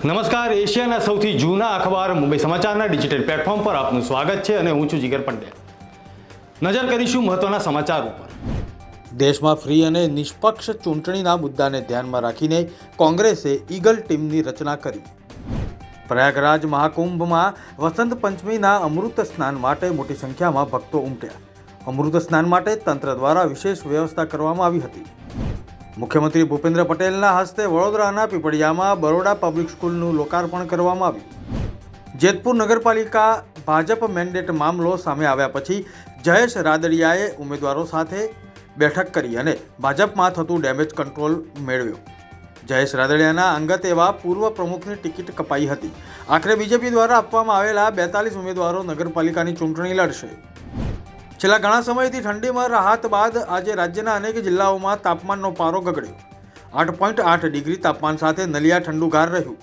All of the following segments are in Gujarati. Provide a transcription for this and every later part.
નમસ્કાર, એશિયાના સૌથી જૂના અખબાર મુંબઈ સમાચારના ડિજિટલ પ્લેટફોર્મ પર આપનું સ્વાગત છે અને હું છું જીગર પંડ્યા। નજર કરીશું મહત્વના સમાચાર ઉપર। દેશમાં ફ્રી અને નિષ્પક્ષ ચૂંટણીના મુદ્દાને ધ્યાનમાં રાખીને કોંગ્રેસે ઈગલ ટીમની રચના કરી। પ્રયાગરાજ મહાકુંભમાં વસંત પંચમીના અમૃત સ્નાન માટે મોટી સંખ્યામાં ભક્તો ઉમટ્યા। અમૃત સ્નાન માટે તંત્ર દ્વારા વિશેષ વ્યવસ્થા કરવામાં આવી હતી। મુખ્યમંત્રી ભૂપેન્દ્ર પટેલના હસ્તે વડોદરાના પીપળિયામાં બરોડા પબ્લિક સ્કૂલનું લોકાર્પણ કરવામાં આવ્યું। જેતપુર નગરપાલિકા ભાજપ મેન્ડેટ મામલો સામે આવ્યા પછી જયેશ રાદડિયાએ ઉમેદવારો સાથે બેઠક કરી અને ભાજપમાં થતું ડેમેજ કંટ્રોલ મેળવ્યો। જયેશ રાદડિયાના અંગત એવા પૂર્વ પ્રમુખની ટિકિટ કપાઈ હતી। આખરે બીજેપી દ્વારા આપવામાં આવેલા 42 ઉમેદવારો નગરપાલિકાની ચૂંટણી લડશે। છેલ્લા ઘણા સમયથી ઠંડીમાં રાહત બાદ આજે રાજ્યના અનેક જિલ્લાઓમાં તાપમાનનો પારો ગગડ્યો। 8.8 ડિગ્રી તાપમાન સાથે નલિયા ઠંડુગાર રહ્યું।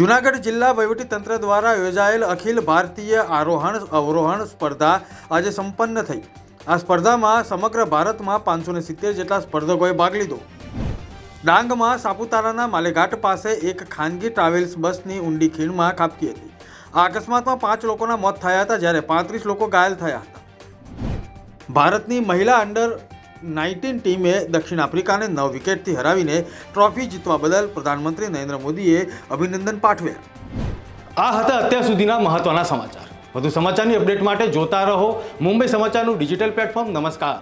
જૂનાગઢ જિલ્લા વહીવટીતંત્ર દ્વારા યોજાયેલ અખિલ ભારતીય આરોહણ અવરોહણ સ્પર્ધા આજે સંપન્ન થઈ। આ સ્પર્ધામાં સમગ્ર ભારતમાં 570 જેટલા સ્પર્ધકોએ ભાગ લીધો। ડાંગમાં સાપુતારાના માલેઘાટ પાસે એક ખાનગી ટ્રાવેલ્સ બસની ઊંડી ખીણમાં ખાબકી હતી। આ અકસ્માતમાં 5 લોકોના મોત થયા હતા જ્યારે 35 લોકો ઘાયલ થયા હતા। ભારતની મહિલા અંડર 19 ટીમે દક્ષિણ આફ્રિકાને 9 વિકેટથી હરાવીને ટ્રોફી જીતવા બદલ પ્રધાનમંત્રી નરેન્દ્ર મોદીએ અભિનંદન પાઠવ્યા। આ હતા અત્યાર સુધીના મહત્વના સમાચાર। વધુ સમાચારની અપડેટ માટે જોતા રહો મુંબઈ સમાચારનું ડિજિટલ પ્લેટફોર્મ। નમસ્કાર।